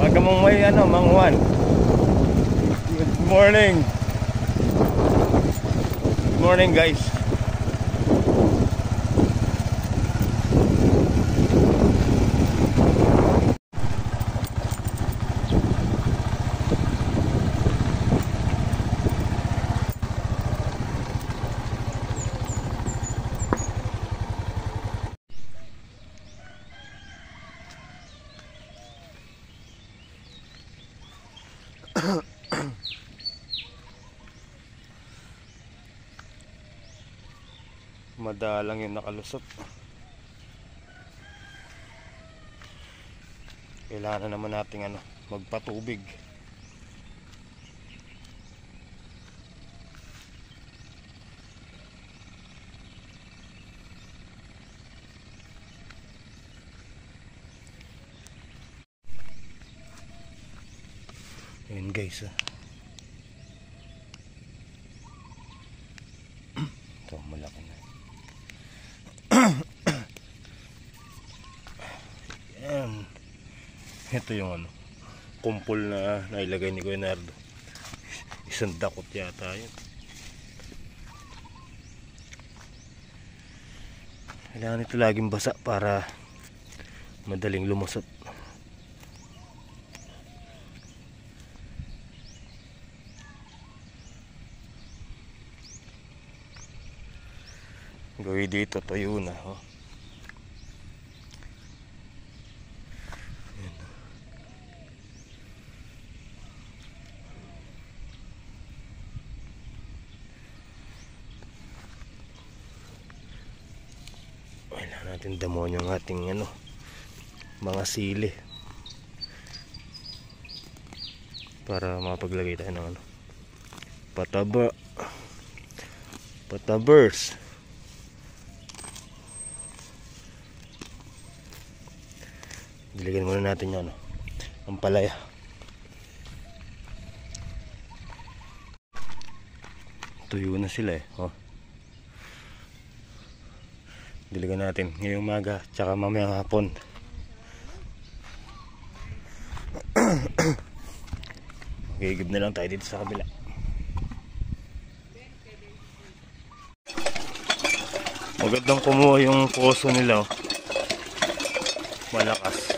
Aga mong may Mang Juan. Good morning. Good morning guys. Madalang yung nakalusot. Kailangan naman nating magpatubig. Ayun guys, ito malaki na. Yan. Ito yung kumpol na nailagay ni Kuya Nardo. Isang dakot yata yun. Kailangan ito laging basa para madaling lumusot. Gawin dito, tuyo na. Kailangan natin damon yung ating mga sili para mapaglagay tayo ng patabers. Dilagyan muna natin yung ang palaya. Tuyo na sila Dilagyan natin ngayong umaga tsaka mamayang hapon. Gigib na lang tayo dito sa kabila. Magandang kumuha yung poso nila malakas.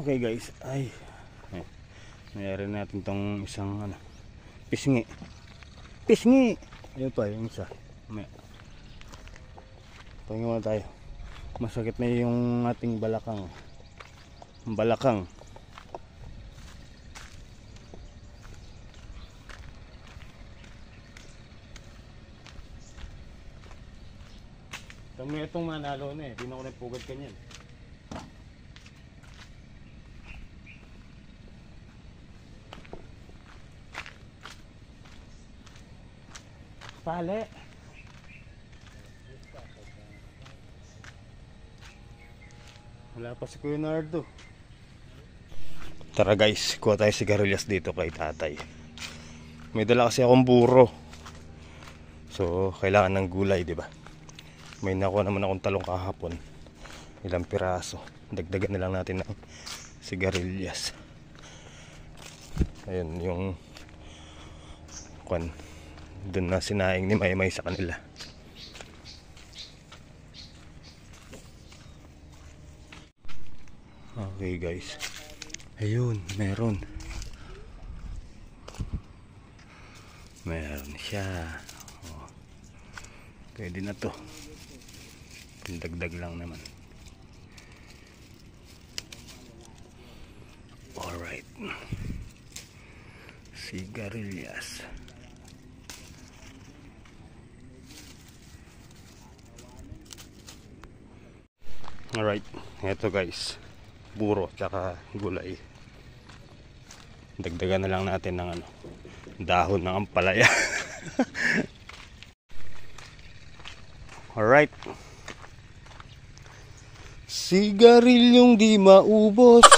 Okay guys, ay mayroon natin tong isang pisngi. Ayun pa yung isa. Pahinga muna tayo. Masakit na yung ating balakang. Tama itong manalo na di na ako nagpugad kanyan. Pale. Wala pa si Kuya Nardo. Tara guys, kuha tayo sigarilyas dito kay tatay. May dala kasi akong buro. So, kailangan ng gulay, di ba? May nakuha naman akong talong kahapon. Ilang piraso. Dagdagan na lang natin ng sigarilyas. Ayun, yung doon na sinaing ni Maymay sa kanila. Okay guys, ayun, meron siya. Pwede na to, pindagdag lang naman. Alright, sigarilyas. Alright, eto guys, buro tsaka gulay. Dagdagan na lang natin ng dahon ng ampalaya. Alright, sigarilyong di maubos,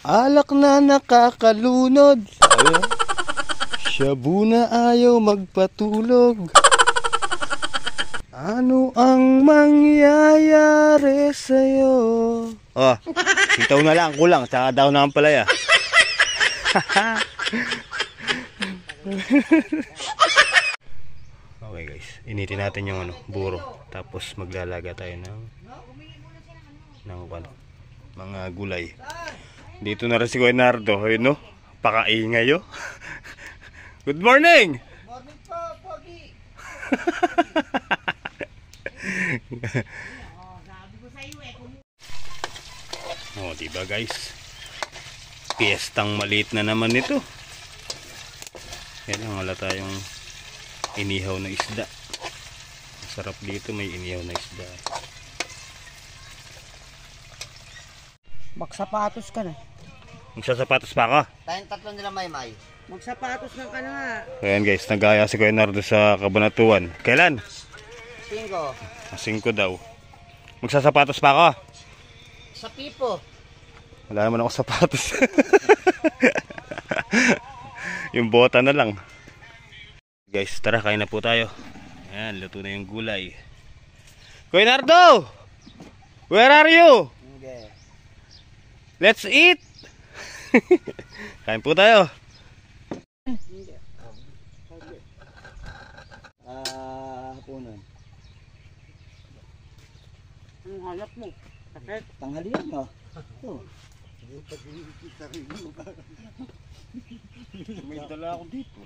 alak na nakakalunod, shabu na ayaw magpatulog. Ano ang mangyayari sa'yo? Oh, sitaw na lang, kulang, tsaka daw na ang palaya. Okay guys, initin natin yung buro. Tapos maglalaga tayo ng mga gulay. Dito na rin si Kuya Nardo, ayun no? Pakaingay yo. Good morning! Morning po, Pogi! Oh, diba guys? Piyestang maliit na naman ito. Yan ang wala tayong inihaw na isda. Masarap dito, may inihaw na isda. Magsapatos ka na. Magsasapatos pa ako. Tayong tatlo nila may. Magsapatos ng ka na nga. Ayan guys, nagaya si Kuya Nardo sa Cabanatuan. Kailan? 5. 5 daw. Magsasapatos pa ako. Sa Pipo. Wala naman ako sapatos. Yung bota na lang. Guys, tara, kain na po tayo. Ayan, luto na yung gulay. Kuya Nardo! Where are you? Okay. Let's eat! Kain po tayo. Hapunan. Anong hanap mo? Sakit. Tanghalian mo. May dala ako dito.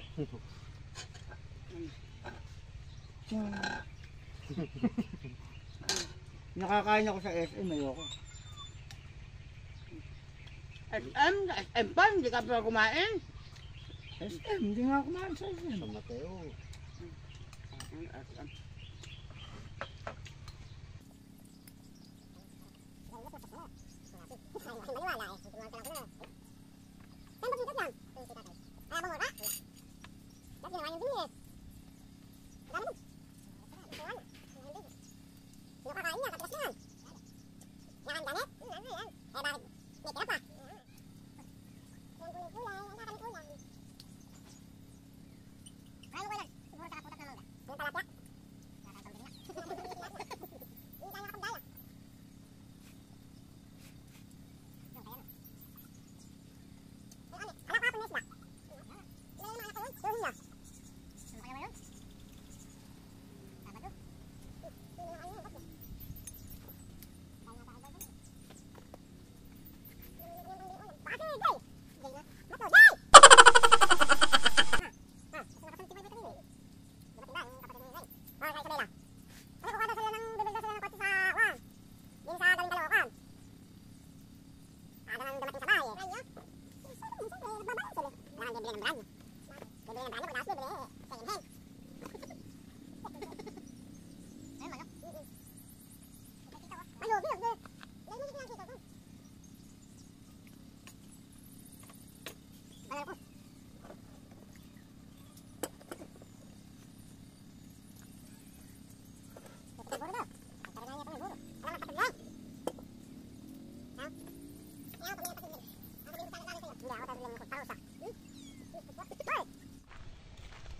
Nakakain ako sa SM, ayoko. SM pa, hindi ka pa kumain. SM, hindi nga kumain sa SM. Sa Mateo.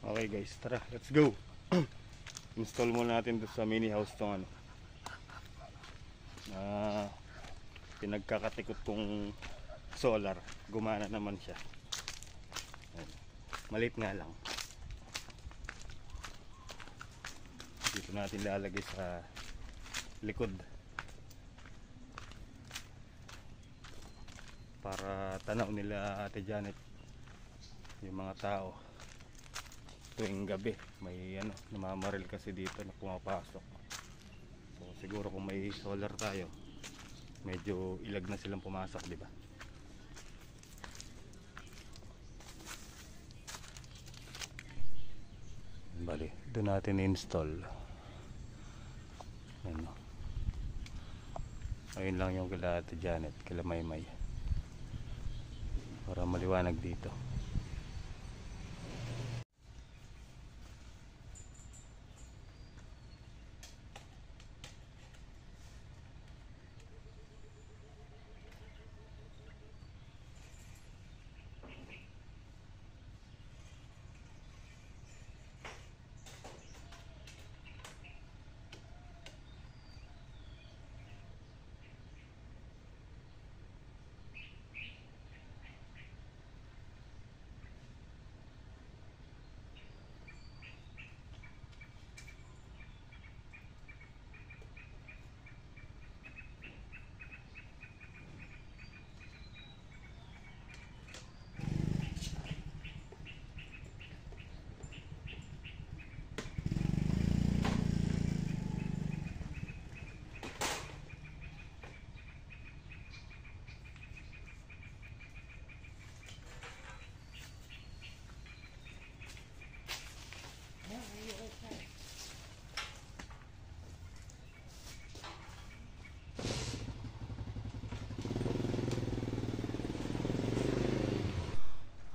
Okay guys, tara, let's go. Install muna natin doon sa mini house tong ano na pinagkakatikot kong solar. Gumana naman siya. Ayan. Maliit nga lang. Dito natin lalagay sa likod para tanaw nila Ate Janet yung mga tao tuwing gabi. May ano, namamaril kasi dito na pumapasok. So siguro kung may solar tayo, medyo ilag na silang pumasok, di ba? Bali, doon natin i-install. Ano? Ayun lang yung kila Ate Janet, kila Maymay. Para maliwanag dito.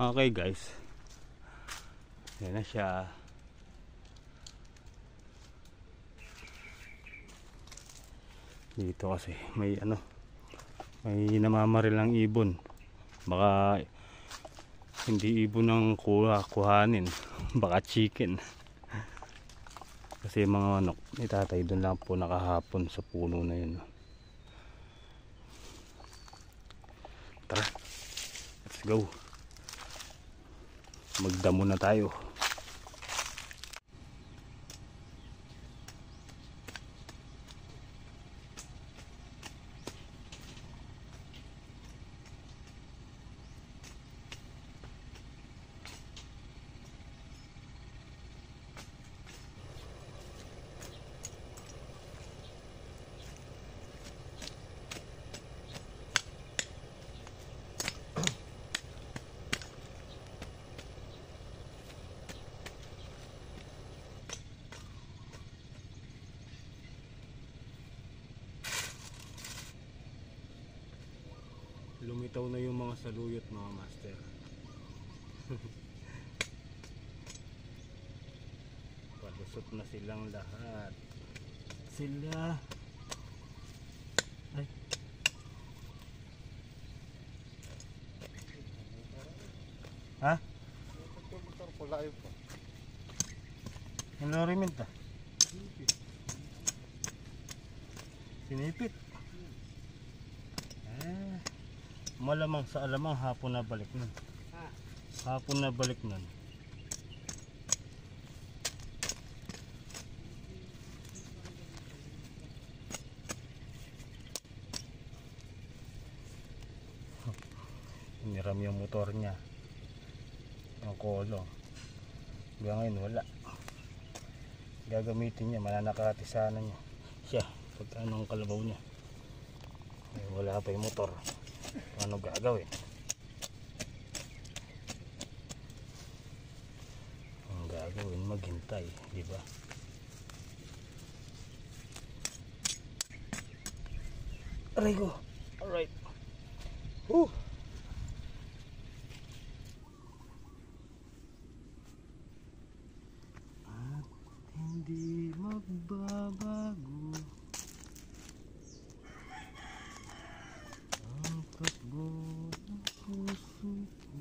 Okay guys, yan na siya. Dito kasi may may namamarilang ibon. Baka hindi ibon ang kuhanin, baka chicken. Kasi mga manok ni tatay doon lang po nakahapon sa puno na yun. Tara, let's go. Magdamo na tayo. Lumitaw na yung mga saluyot, mga master. Palusot na silang lahat. Sila. Ay. Ha? Ang lorimint ah. Sinipit. Malamang sa alamang hapon na balik nun. Hapon na balik nun. Iniram yung motor niya. Ang kolong. Hanggang ngayon wala. Gagamitin niya, mananakatisanan niya. Siya, pag anong kalabaw niya. Eh, wala pa yung motor. Ano gagawin? Ang gagawin, maghintay, di ba? Aray ko. Alright. At hindi magbabago ang takbo ng puso ko.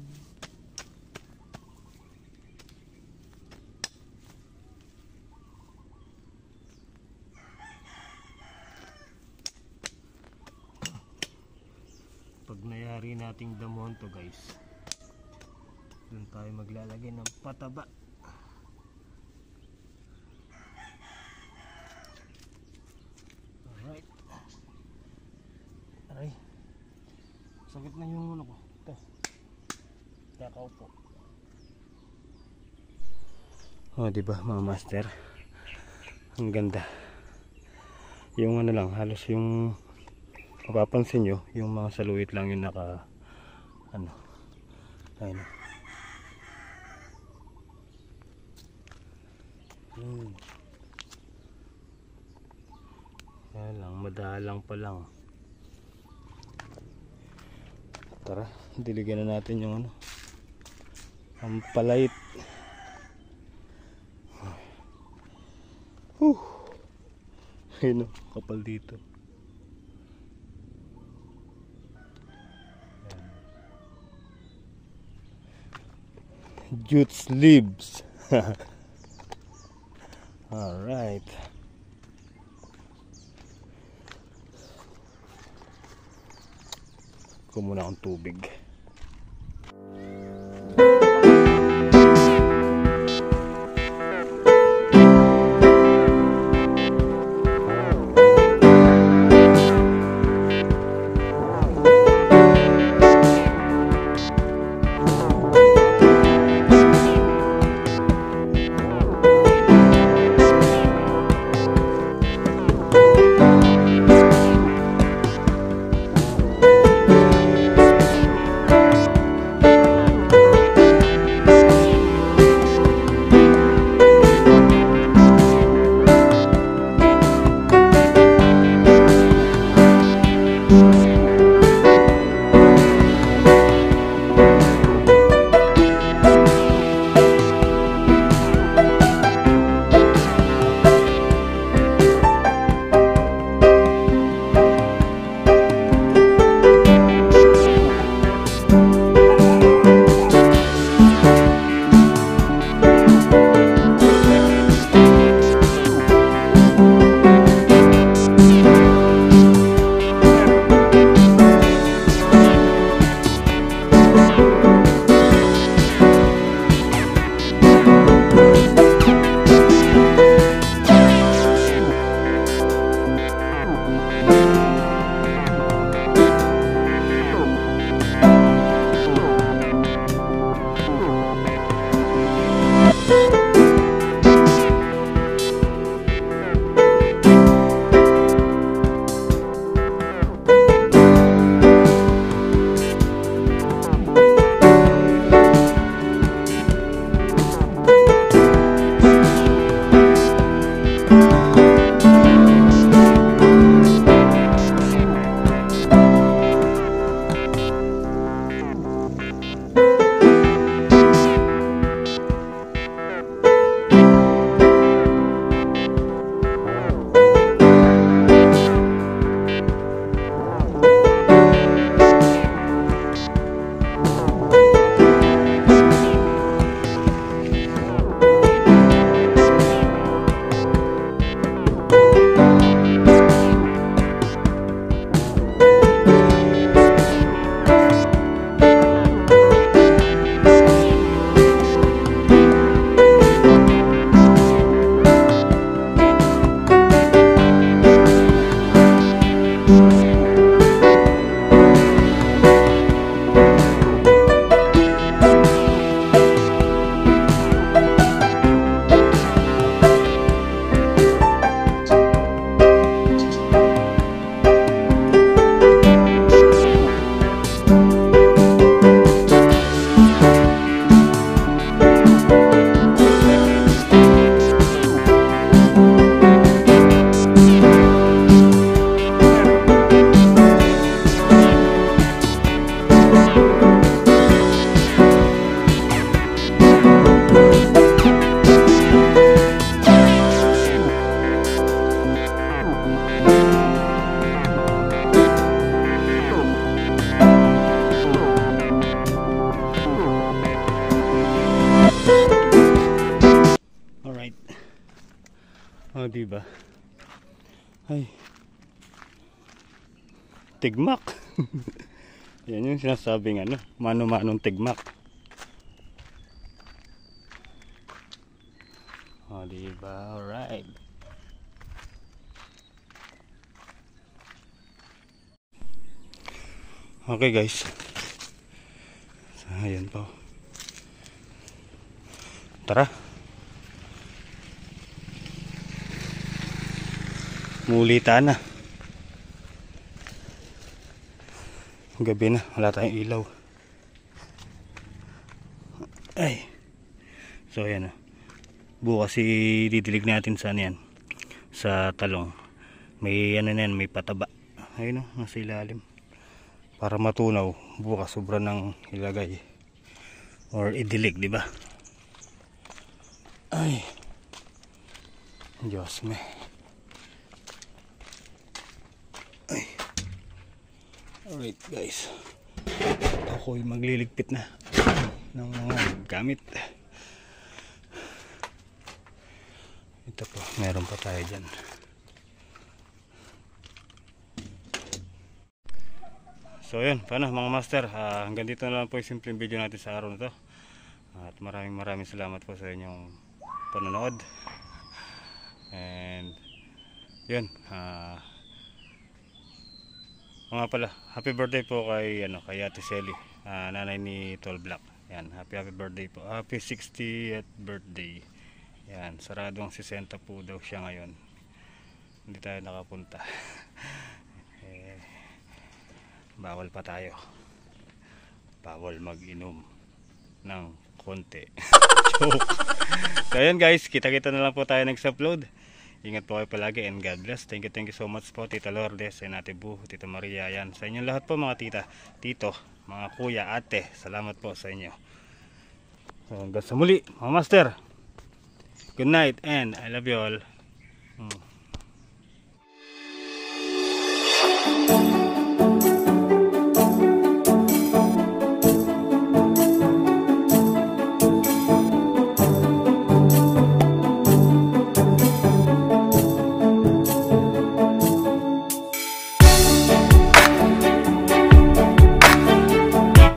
Pag nayari nating damuhan to guys, doon tayo maglalagay ng pataba. Alright. Aray, sakit na yung ano ko. Ito, kakaupo. Oh, diba mga master, ang ganda. Yung ano lang, halos yung mapapansin nyo, yung mga saluit lang yung naka ano, ayun. Ayan lang, madalang pa lang. Tara, diligan na natin yung ano, ang palait. Ayun o, kapal dito. Jutes leaves. Alright. Kumuna akong tubig. Oh, diba? Ay. Tigmak. Yan yung sinasabing ano, mano-manong tigmak. Oh, diba? Alright. Okay guys. So, ayan po. Tara. Mulita na. Gabi na, wala tayong ilaw. Ay. So ayan na. Bukas didilig natin sa ano yan. Sa talong. May ano na yan, may pataba. Ayun o, nasa ilalim. Para matunaw, bukas sobra nang ilagay. Or idilig, di ba? Ay. Diyos me. Ay. Alright guys. Ako'y magliligpit na ng mga gamit. Ito po, meron pa tayo dyan. So yun, paano mga master, hanggang dito na lang po yung simpleng video natin sa araw na to. At maraming salamat po sa inyong panonood. And yun, mga pala, happy birthday po kay Ate Selly, nanay ni Tall Black. Yan, happy birthday po. Happy 60th birthday. Yan, saradong 60 po daw siya ngayon. Hindi tayo nakapunta. Bawal pa tayo. Bawal mag-inom ng konti. Joke. So ayan guys, kita-kita na lang po tayo next upload. Ingat po kayo palagi and God bless. Thank you so much po Tita Lourdes and Ate Bu, Tita Maria, yan. Sa inyong lahat po mga tita, tito, mga kuya, ate, salamat po sa inyo. So hanggang sa muli mga master. Good night and I love you all.